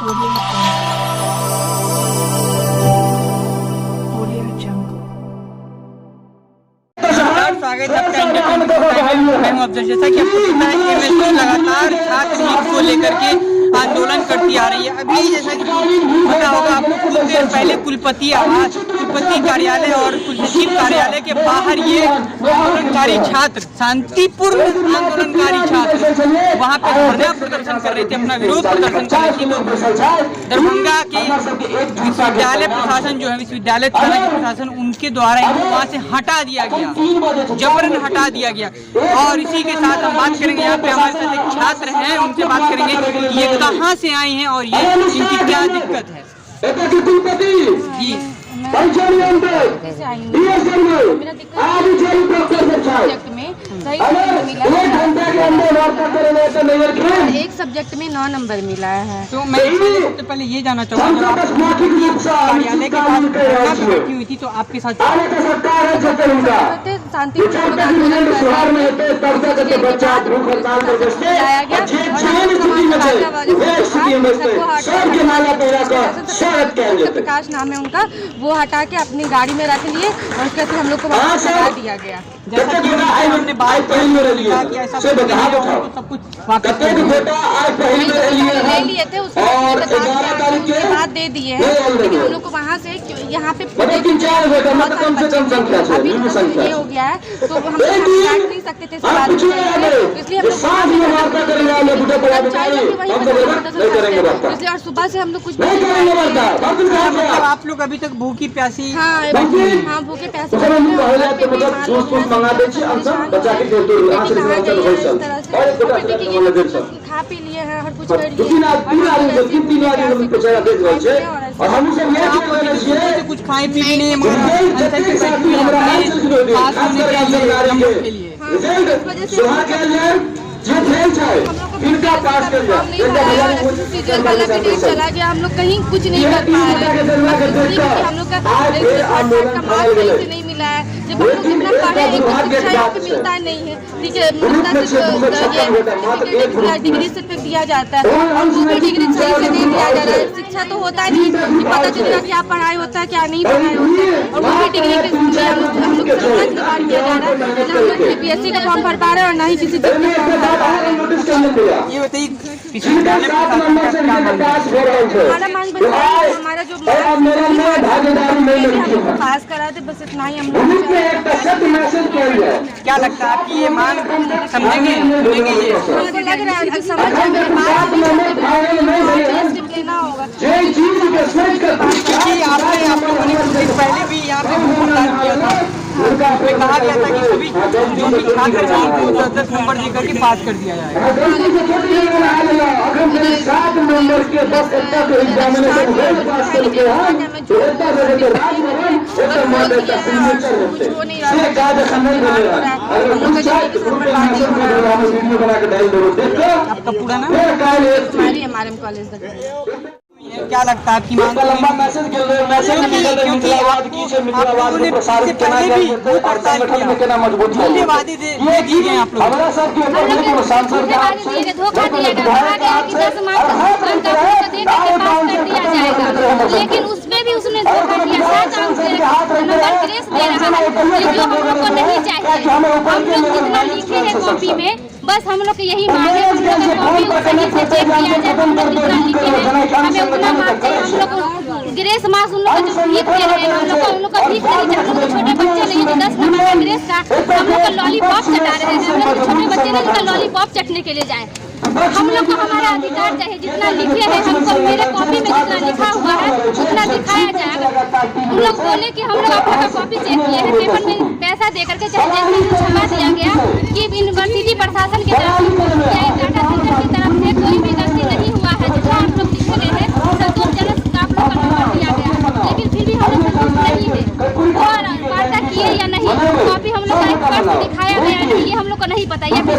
स्वागत है आपका मैं जैसा कि आपको पता है कि लगातार छात्र हित को लेकर के आंदोलन करती आ रही है। अभी जैसा कि पता होगा आपको, कुछ देर पहले कुलपति कार्यालय और कुलसचिव कार्यालय के बाहर ये आंदोलनकारी छात्र, शांतिपूर्ण आंदोलनकारी छात्र वहाँ पे धरना प्रदर्शन कर रहे थे, अपना विरोध प्रदर्शन कर रहे थे। तो दरभंगा के विश्वविद्यालय प्रशासन जो है, विश्वविद्यालय प्रशासन, उनके द्वारा इनको वहाँ से हटा दिया गया, जबरन हटा दिया गया। और इसी के साथ हम बात करेंगे, यहाँ पे हमारे साथ एक छात्र हैं, उनसे बात करेंगे ये कहाँ से आई हैं और ये इनकी क्या दिक्कत है। जी एक सब्जेक्ट में 9 नंबर मिला है। तो मैं सबसे पहले ये जानना चाहूँगा, कार्यालय के पास बैठी हुई थी तो आपके साथ शांतिपूर्ण प्रकाश नाम है उनका, वो हटा के अपनी गाड़ी में रख लिए और उसके बाद हम लोग को वहाँ से हटा दिया गया। जैसा कि हमने बात कि ऐसा सब कुछ ले लिए थे, उसके बाद दे दिए हैं, लेकिन हम लोग को वहाँ से यहाँ पे ये हो गया है तो हम काट नहीं सकते थे, इसलिए और सुबह से हम लोग कुछ मतलब आप लोग अभी तक भूखी प्यासी? हाँ भूखे प्यासे खा पी लिए हैं और कुछ कर कुछ खाए पी लिए चला गया, हम लोग कहीं कुछ नहीं कर पा रहे, हम लोग का मार्क्स नहीं मिला है। जब हम लोग इतना पढ़े, शिक्षा यहाँ पे मिलता नहीं है, ठीक है, डिग्री सर्टिफिकेट दिया जाता है और वो भी डिग्री सही से नहीं दिया जा रहा है। शिक्षा तो होता नहीं, पता चलेगा क्या पढ़ाई होता है क्या नहीं पढ़ाई होता है, और वो भी डिग्री के हम लोग किया जा रहा है। हम लोग CBSE का फॉर्म भर पा रहे हैं और ना ही किसी चीज का फॉर्म भर पा रहे हैं। ये बताइए, हमारा मांग हमारा जो पास करा थे, बस इतना ही हम लोग। क्या लगता है आपकी ये मांग समझेंगे? ये हमको लग रहा है समझ लेना होगा, क्योंकि आपने आप लोगों ने कुछ दिन पहले भी यहाँ पे मुलाकात किया था, उसमें कहा गया था कि सभी जो भी छात्र हैं उनको 10-10 नंबर देकर के पास कर दिया जाएगा। आपका पूरा नाम? MRM college. क्या लगता है आपकी मांग? क्योंकि आप लोगों ने इससे पहले भी धन्यवाद दिए गए, आप लोग लेकिन उसमें भी उसने धोखा दिया, 7 अंक नंबर ग्रेस दे रहा है, जो हम लोग को नहीं चाहिए। हम लोग जितना लिखे हैं कॉपी में, बस हम लोग यही मांगे, हम लोग का कॉपी सही से चेक किया जाए, हम लोग जितना लिखे हैं हमें उतना मार्क्स चाहिए। हम लोग को ग्रेस मार्क्स उन लोग जो भीख दे रहे हैं, हम लोग का भीख नहीं चाहिए। हम लोग छोटे बच्चे नहीं जो 10 नंबर का ग्रेस का हम लोग का लॉलीपॉप चटा रहे हैं, हम लोग छोटे बच्चे नहीं जिनका लॉलीपॉप चटने के लिए जाए। हम लोग को हमारा अधिकार चाहिए, जितना लिखे हैं हमको, मेरे कॉपी में जितना लिखा हुआ है उतना दिखाया जाएगा। हम लोग बोले कि हम लोग आप लोग का कॉपी चेक किए हैं, पेपर में पैसा दे करके चाहे जैसे क्षमा दिया गया कि यूनिवर्सिटी प्रशासन की तरफ या डाटा सेंटर की तरफ से कोई भी गलती नहीं हुआ है। जितना आप लोग लिखे गए हैं संतोषजनक आप लोग का नंबर दिया गया है, लेकिन फिर भी हम लोग संतुष्ट नहीं है। और वार्ता किए या नहीं, कॉपी हम लोग का एक पर्स दिखाया गया है, ये हम लोग को नहीं पता, या फिर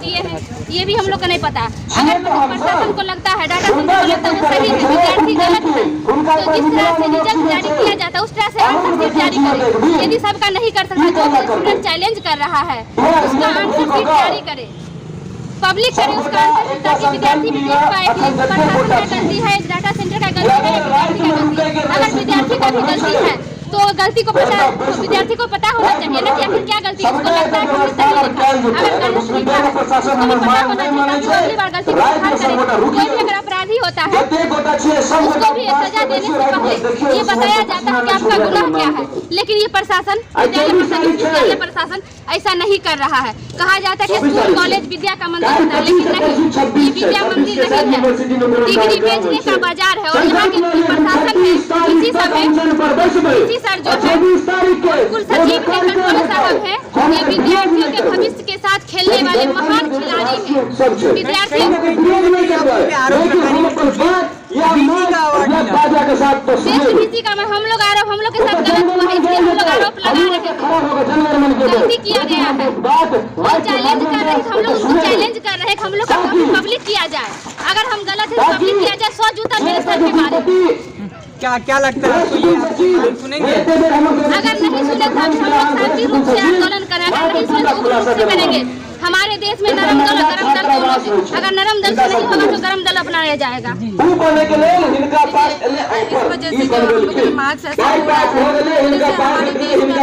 दिए हैं ये भी हम लोग को नहीं पता। अगर प्रशासन को लगता है, डाटा सेंटर को लगता है वो सही है, विद्यार्थी गलत है, तो जिस तरह से रिजल्ट जारी किया जाता है उस तरह से आंसर शीट जारी करे। यदि सबका नहीं कर सकता, जो स्टूडेंट चैलेंज कर रहा है उसका आंसर शीट जारी करे। पब्लिक करे उस काम को, ताकि विद्यार्थी भी देख पाए कि प्रशासन का गलती है, डाटा सेंटर का गलती है, विद्यार्थी का गलती है। अगर विद्यार्थी का भी गलती है तो गलती को विद्यार्थी को पता होना चाहिए ना कि आखिर क्या गलती है। उसको लगता है कि हमने सही लिखा, अगर गलत लिखा है उसको भी पता होना चाहिए ताकि अगली बार गलती को सुधार करे। कोई भी अगर अपराधी होता है उसको भी सजा देने से पहले ये बताया जाता है कि आपका गुनाह क्या है, लेकिन ये प्रशासन, विद्यालय प्रशासन ऐसा नहीं कर रहा है। कहा जाता है कि स्कूल कॉलेज विद्या का मंदिर होता है, लेकिन नहीं, ये विद्या मंदिर नहीं है, डिग्री बेचने का बाजार है। और यहाँ के प्रशासन है इसी सर जो है कुल सचिव के कंट्रोल साहब है, ये विद्यार्थियों के भविष्य के साथ खेलने वाले महान खिलाड़ी हैं। विद्यार्थी हम लोग आरोप, हम लोग के साथ गलत हुआ है इसलिए हम लोग आरोप लगा रहे हैं, गलती किया गया है। वो चैलेंज कर रहे हैं, हम लोग उसको चैलेंज कर रहे हैं कि हम लोग का पब्लिक किया जाए। अगर हम गलत है तो पब्लिक किया जाए, 100 जूता मेरे सर पे मारे। क्या लगता है आपको, ये सुनेंगे? अगर नहीं सुने तो हम लोग शांति रूप से आंदोलन करें, अगर नहीं सुने तो उग्र रूप से करेंगे। हमारे देश में नरम दल गरम दल दोनों है, अगर नरम दल से नहीं होगा तो गरम दल अपनाया जाएगा। इस वजह से जो हम लोग मार्क्स ऐसा हुआ है, हमारे देश में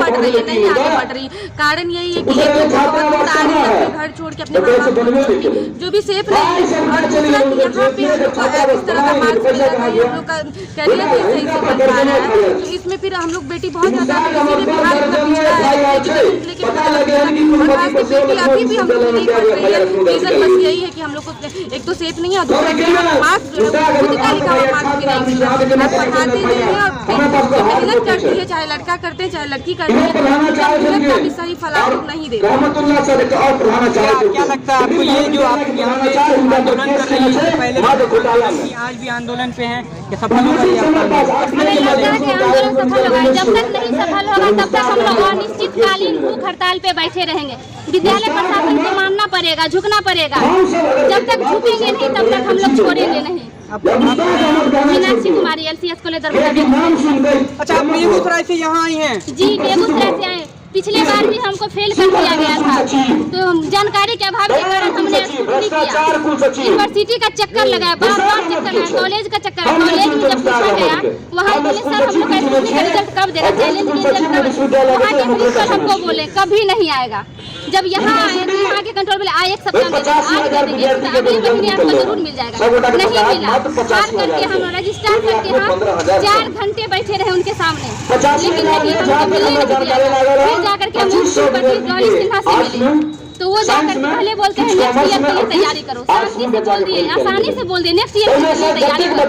पढ़ रही है, नहीं आगे बढ़ रही। कारण यही है कि घर छोड़ के अपने जो भी सेफ नहीं है, और दूसरा कि यहाँ पे इस तरह का मार्क्स मिल रहा है, हम लोग का करियर भी सही से बन पा रहा है। तो इसमें फिर हम लोग बेटी बहुत ज्यादा बिहार अभी भी हम लोग नहीं पढ़ रही है। रीजन बस यही है कि हम लोग को एक तो सेफ नहीं है, दूसरा मार्क्स लिखा हुआ मार्क्स भी नहीं मिल रहा है। पढ़ाते नहीं है और मेहनत करती है, चाहे लड़का करते हैं चाहे लड़की करती है, मेहनत का भी सही फल आप लोग नहीं दे रहे। क्या लगता है आपको, ये जो आप यहाँ पे आंदोलन कर रही है, पहले आज भी आंदोलन पे हैं, कि सफल होगा? हमें लगता है कि आंदोलन सफल होगा। जब तक नहीं सफल होगा तब तक हम लोग अनिश्चितकालीन भूख हड़ताल पे बैठे रहेंगे। विद्यालय प्रशासन को मानना पड़ेगा, झुकना पड़ेगा। जब तक झुकेंगे नहीं तब तक हम लोग छोड़ेंगे नहीं। मीनाक्षी कुमारी, LCS कॉलेज दरभंगा। अच्छा, आप बेगूसराय से यहाँ आई हैं? जी, बेगूसराय से आए। पिछले बार भी हमको फेल कर दिया गया था, तो जानकारी के अभाव के कारण हमने स्कूटी किया। यूनिवर्सिटी का चक्कर लगाया, बार-बार चक्कर लगाया, कॉलेज का चक्कर। कॉलेज में जब पूछा गया वहाँ बोले सर हम लोग का स्कूटी का रिजल्ट कब देगा, चैलेंज के रिजल्ट कब। वहाँ के प्रिंसिपल हमको बोले कभी नहीं आएगा। जब यहाँ आए तो यहाँ के कंट्रोल बोले आए एक सप्ताह में आज दे देंगे, अगले महीने आपको जरूर मिल जाएगा। नहीं मिला। हार करके हम रजिस्टर करके यहाँ 4 घंटे बैठे रहे उनके सामने, लेकिन नहीं, हमको मिलने नहीं दिया। जाकर के हम गौरी सिन्हा से मिले तो वो जाकर पहले बोलते हैं नेक्स्ट ईयर के लिए तैयारी करो। शांति से बोल दिए, आसानी से बोल दिए नेक्स्ट ईयर के लिए तैयारी करो।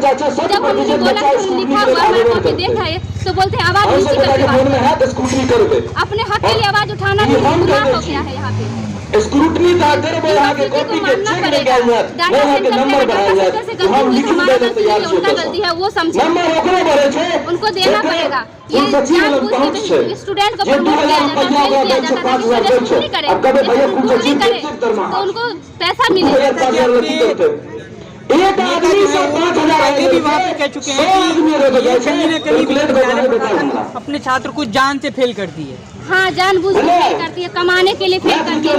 जब हमने बोला कि लिखा हुआ हमारे कॉपी देखा है तो बोलते हैं आवाज नीचे करके बात करो। अपने हक के लिए आवाज उठाना भी गुनाह हो गया है। यहाँ पे स्क्रूटनी कॉपी के चेक नहीं गया है, वहाँ के नंबर बढ़ाया है, हम लिखने के तैयार छे, उनका गलती है वो समझे, नंबर ओकरे बढ़े छे, उनको देना पड़ेगा। ये जानबूझ के स्टूडेंट को प्रमोट किया जाता है, फेल किया जाता है, स्टूडेंट नहीं करे, नहीं करे तो उनको पैसा मिलेगा। एक आदमी से 5,000 पहले भी वहाँ पे कह चुके हैं कि कहीं न कहीं विद्यालय प्रशासन अपने छात्र को जान से फेल करती है। हाँ, जानबूझ के फेल करती है, कमाने के लिए फेल करती है।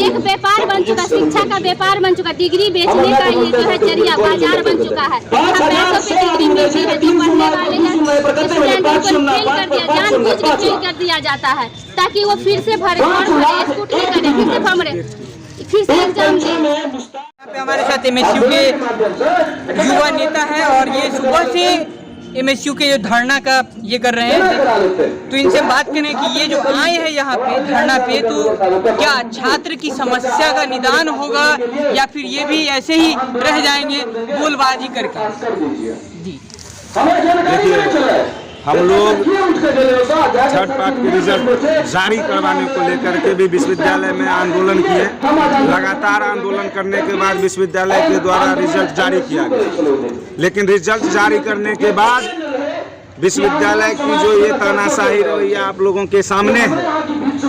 एक व्यापार बन चुका, शिक्षा का व्यापार बन चुका, डिग्री बेचने का ये जो है जरिया बाजार बन चुका है। हम पैसों पे डिग्री बेच रहे हैं, जो पढ़ने वाले स्टूडेंट को फेल कर दिया, जानबूझ के फेल कर दिया जाता है ताकि वो फिर से भरे और भरे, स्कूटी करे, फिर से भरे, फिर से एग्जाम दे। हमारे साथ MSU के युवा नेता है और ये सुबह से MSU के जो धरना का ये कर रहे हैं, तो इनसे बात करें कि ये जो आए हैं यहाँ पे धरना पे, तो क्या छात्र की समस्या का निदान होगा या फिर ये भी ऐसे ही रह जाएंगे बोलबाजी करके? जी, हम लोग थर्ड पार्ट के रिजल्ट जारी करवाने को लेकर के भी विश्वविद्यालय में आंदोलन किए। लगातार आंदोलन करने के बाद विश्वविद्यालय के द्वारा रिजल्ट जारी किया गया, लेकिन रिजल्ट जारी करने के बाद विश्वविद्यालय की जो ये तानाशाही रवैया आप लोगों के सामने है,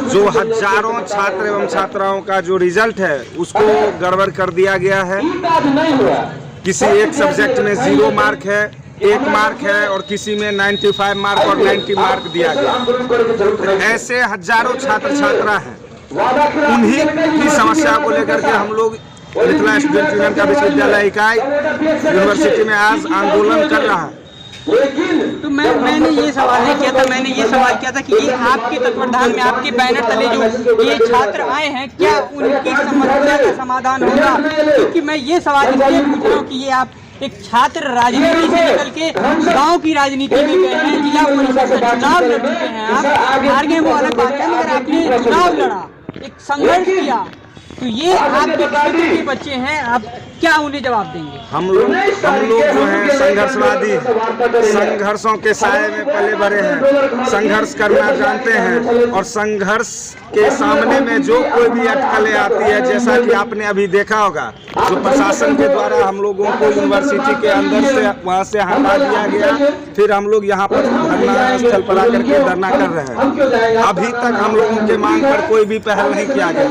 जो हजारों छात्र एवं छात्राओं का जो रिजल्ट है उसको गड़बड़ कर दिया गया है। किसी एक सब्जेक्ट में 0 मार्क है, 1 मार्क है और किसी में 95 मार्क और 90 मार्क दिया गया। ऐसे हजारों छात्र छात्रा हैं उन्हीं की समस्या को लेकर के हम लोग मिथिला स्टूडेंट यूनियन का विश्वविद्यालय इकाई यूनिवर्सिटी में आज आंदोलन कर रहा है। तो मैंने ये सवाल नहीं किया था, मैंने ये सवाल किया था कि ये आपके तत्वाधान में आपके बैनर तले जो ये छात्र आए हैं, क्या उनकी समस्या का समाधान होगा? क्योंकि मैं ये सवाल इसलिए पूछ रहा हूँ कि ये आप एक छात्र राजनीति से निकल के गांव की राजनीति में गए हैं, जिला परिषद का चुनाव लड़ चुके हैं, आप हार गए वो अलग बात है, मगर आपने चुनाव लड़ा, एक संघर्ष किया, तो ये आपके क्षेत्र के बच्चे हैं, आप क्या उन्हें जवाब देंगे? हम लोग जो हैं संघर्षवादी, संघर्षों के साए में पले बड़े हैं, संघर्ष करना जानते हैं और संघर्ष के सामने में जो कोई भी अटकलें आती है, जैसा कि आपने अभी देखा होगा, जो प्रशासन के द्वारा हम लोगों को यूनिवर्सिटी के अंदर से वहाँ से हटा दिया गया, फिर हम लोग यहाँ पर धरना स्थल पर आकर के धरना कर रहे हैं। अभी तक हम लोगों के मांग पर कोई भी पहल नहीं किया गया,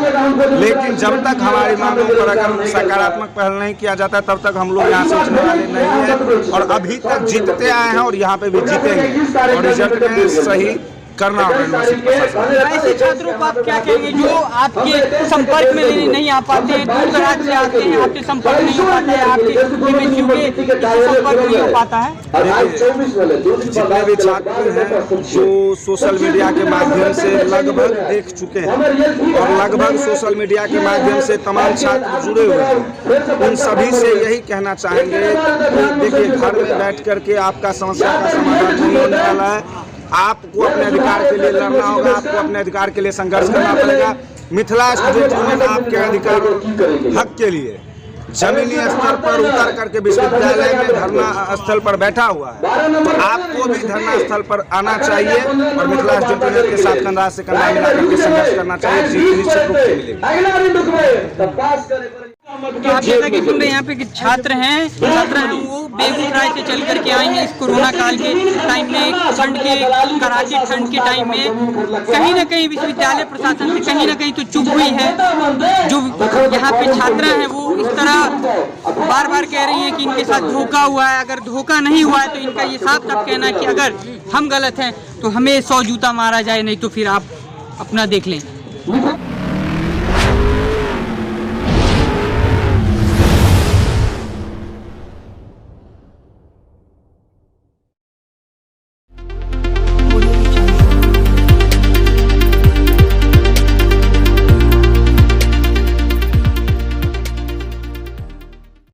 लेकिन जब तक हमारी मांगों पर अगर सकारात्मक पहल नहीं किया जाता तब तक हम लोग यहाँ से उठने वाले नहीं हैं और अभी तक जीतते आए हैं और यहाँ पे भी जीतेंगे और रिजल्ट में सही करना होगा। ऐसे छात्रों को आप क्या कहेंगे जो आपके संपर्क में नहीं आ पाते हैं, दूर दराज से आते हैं, आपके संपर्क नहीं हो पाते हैं, आपके संपर्क नहीं हो पाता है? जितने भी छात्र हैं जो सोशल मीडिया के माध्यम से लगभग देख चुके हैं और लगभग सोशल मीडिया के माध्यम से तमाम छात्र जुड़े हुए हैं, उन सभी से यही कहना चाहेंगे कि देखिए, घर में बैठ करके आपका समस्या का समाधान नहीं होने वाला है। आपको अपने अधिकार के लिए लड़ना होगा, आपको अपने अधिकार के लिए संघर्ष करना पड़ेगा। मिथिला स्टूडेंट यूनियन आपके अधिकार हक के लिए जमीनी स्तर पर उतर करके विश्वविद्यालय में धरना स्थल पर बैठा हुआ है, तो आपको भी धरना स्थल पर आना चाहिए और मिथिला स्टूडेंट यूनियन के साथ कंधा से कंधा मिला करके संघर्ष करना चाहिए। जीत निश्चित रूप से मिलेगी। तो आप जैसा कि सुन रहे हैं, यहाँ पे छात्र हैं वो बेगूसराय से चल करके आए हैं इस कोरोना काल के टाइम में, ठंड के कड़ाके ठंड के टाइम में कहीं ना कहीं विश्वविद्यालय प्रशासन से कहीं ना कहीं तो चुप हुई है। जो यहाँ पे छात्रा हैं वो इस तरह बार बार कह रही हैं कि इनके साथ धोखा हुआ है। अगर धोखा नहीं हुआ है तो इनका ये साफ साफ कहना है कि अगर हम गलत हैं तो हमें 100 जूता मारा जाए, नहीं तो फिर आप अपना देख लें।